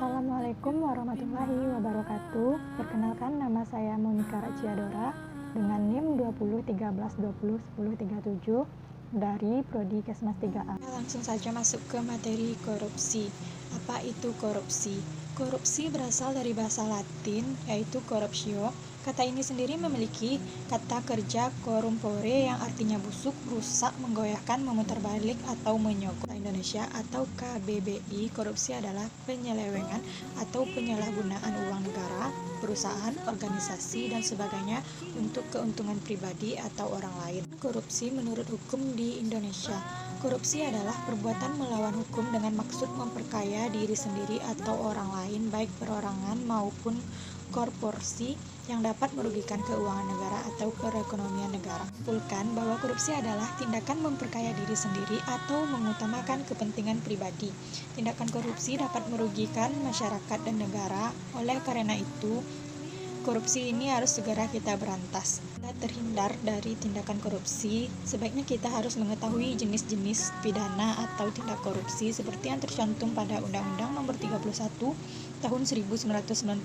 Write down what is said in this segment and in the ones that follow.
Assalamualaikum warahmatullahi wabarakatuh. Perkenalkan, nama saya Monika Raciadora dengan NIM 2013201037 dari Prodi Kesmas 3A. Langsung saja masuk ke materi korupsi. Apa itu korupsi? Korupsi berasal dari bahasa Latin, yaitu corruptio. Kata ini sendiri memiliki kata kerja corrumpere yang artinya busuk, rusak, menggoyahkan, memutarbalik, atau menyogok. Indonesia atau KBBI, korupsi adalah penyelewengan atau penyalahgunaan uang negara, perusahaan, organisasi, dan sebagainya untuk keuntungan pribadi atau orang lain. Korupsi menurut hukum di Indonesia. Korupsi adalah perbuatan melawan hukum dengan maksud memperkaya diri sendiri atau orang lain, baik perorangan maupun korporasi, yang dapat merugikan keuangan negara atau perekonomian negara. Simpulkan bahwa korupsi adalah tindakan memperkaya diri sendiri atau mengutamakan kepentingan pribadi. Tindakan korupsi dapat merugikan masyarakat dan negara. Oleh karena itu, korupsi ini harus segera kita berantas. Kita terhindar dari tindakan korupsi, sebaiknya kita harus mengetahui jenis-jenis pidana atau tindak korupsi seperti yang tercantum pada Undang-Undang Nomor 31 Tahun 1999.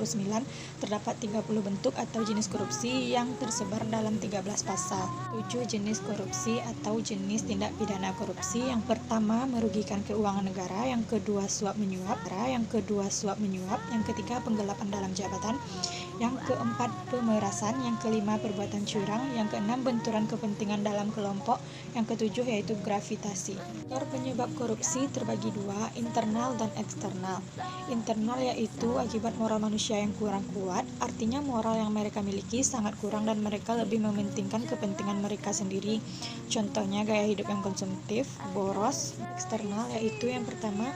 Terdapat 30 bentuk atau jenis korupsi yang tersebar dalam 13 pasal. 7 jenis korupsi atau jenis tindak pidana korupsi. Yang pertama, merugikan keuangan negara. Yang kedua, suap menyuap. Yang ketiga, penggelapan dalam jabatan. Yang keempat, pemerasan. Yang kelima, perbuatan curang. Yang keenam, benturan kepentingan dalam kelompok. Yang ketujuh yaitu gravitasi. Faktor penyebab korupsi terbagi dua, internal dan eksternal. Internal yaitu akibat moral manusia yang kurang kuat, artinya moral yang mereka miliki sangat kurang dan mereka lebih mementingkan kepentingan mereka sendiri. Contohnya gaya hidup yang konsumtif, boros. Eksternal yaitu yang pertama,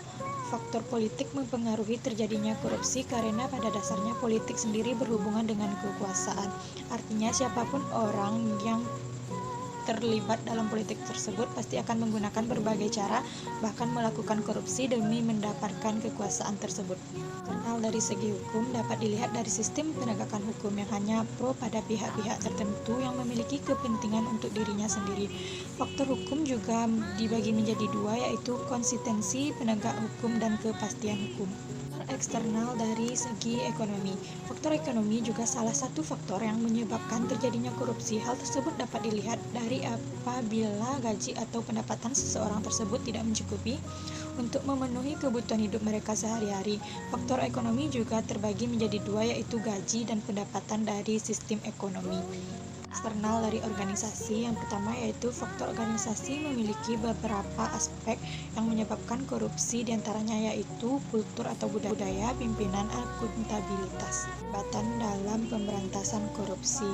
faktor politik mempengaruhi terjadinya korupsi karena pada dasarnya politik sendiri berhubungan dengan kekuasaan. Artinya siapapun orang yang terlibat dalam politik tersebut pasti akan menggunakan berbagai cara, bahkan melakukan korupsi demi mendapatkan kekuasaan tersebut. Internal dari segi hukum dapat dilihat dari sistem penegakan hukum yang hanya pro pada pihak-pihak tertentu yang memiliki kepentingan untuk dirinya sendiri. Faktor hukum juga dibagi menjadi dua, yaitu konsistensi penegak hukum dan kepastian hukum. Eksternal dari segi ekonomi. Faktor ekonomi juga salah satu faktor yang menyebabkan terjadinya korupsi. Hal tersebut dapat dilihat dari apabila gaji atau pendapatan seseorang tersebut tidak mencukupi untuk memenuhi kebutuhan hidup mereka sehari-hari. Faktor ekonomi juga terbagi menjadi dua, yaitu gaji dan pendapatan dari sistem ekonomi. Eksternal dari organisasi. Yang pertama yaitu faktor organisasi memiliki beberapa aspek yang menyebabkan korupsi, diantaranya yaitu kultur atau budaya, pimpinan, akuntabilitas. Hambatan dalam pemberantasan korupsi.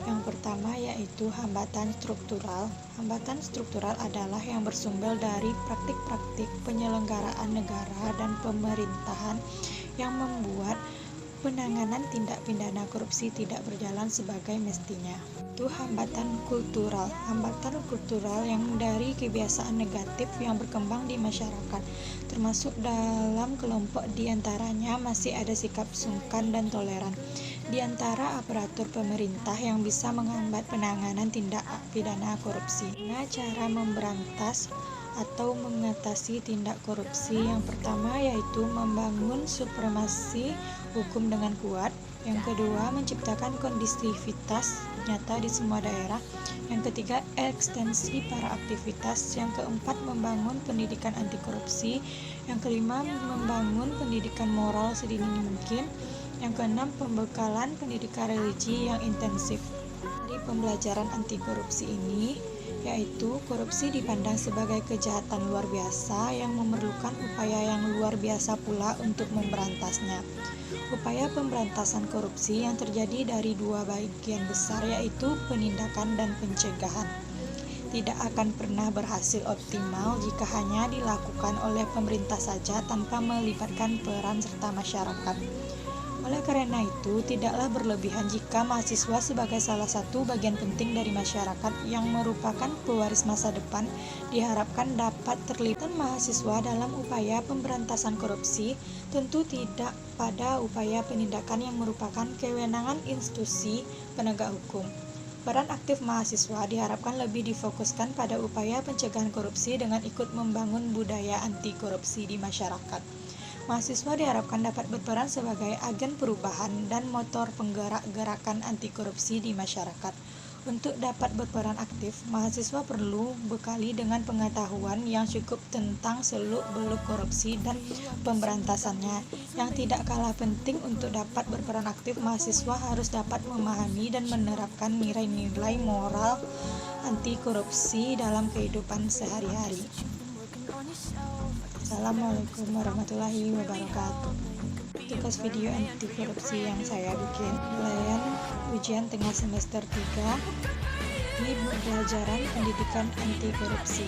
Yang pertama yaitu hambatan struktural. Hambatan struktural adalah yang bersumber dari praktik-praktik penyelenggaraan negara dan pemerintahan yang membuat penanganan tindak pidana korupsi tidak berjalan sebagai mestinya. Itu hambatan kultural. Hambatan kultural yang dari kebiasaan negatif yang berkembang di masyarakat, termasuk dalam kelompok diantaranya masih ada sikap sungkan dan toleran di antara aparatur pemerintah yang bisa menghambat penanganan tindak pidana korupsi. Nah, cara memberantas atau mengatasi tindak korupsi yang pertama yaitu membangun supremasi hukum dengan kuat. Yang kedua, menciptakan kondisivitas nyata di semua daerah. Yang ketiga, ekstensi para aktivitas. Yang keempat, membangun pendidikan anti korupsi. Yang kelima, membangun pendidikan moral sedini mungkin. Yang keenam, pembekalan pendidikan religi yang intensif. Dari pembelajaran anti korupsi ini, yaitu korupsi dipandang sebagai kejahatan luar biasa yang memerlukan upaya yang luar biasa pula untuk memberantasnya. Upaya pemberantasan korupsi yang terjadi dari dua bagian besar, yaitu penindakan dan pencegahan, tidak akan pernah berhasil optimal jika hanya dilakukan oleh pemerintah saja tanpa melibatkan peran serta masyarakat. Oleh karena itu, tidaklah berlebihan jika mahasiswa sebagai salah satu bagian penting dari masyarakat yang merupakan pewaris masa depan diharapkan dapat terlibat. Mahasiswa dalam upaya pemberantasan korupsi tentu tidak pada upaya penindakan yang merupakan kewenangan institusi penegak hukum. Peran aktif mahasiswa diharapkan lebih difokuskan pada upaya pencegahan korupsi dengan ikut membangun budaya anti korupsi di masyarakat. Mahasiswa diharapkan dapat berperan sebagai agen perubahan dan motor penggerak gerakan anti korupsi di masyarakat. Untuk dapat berperan aktif, mahasiswa perlu bekali dengan pengetahuan yang cukup tentang seluk-beluk korupsi dan pemberantasannya. Yang tidak kalah penting untuk dapat berperan aktif, mahasiswa harus dapat memahami dan menerapkan nilai-nilai moral anti korupsi dalam kehidupan sehari-hari. Assalamualaikum warahmatullahi wabarakatuh. Tugas video anti korupsi yang saya bikin penilaian ujian tengah semester 3 di pelajaran pendidikan anti korupsi.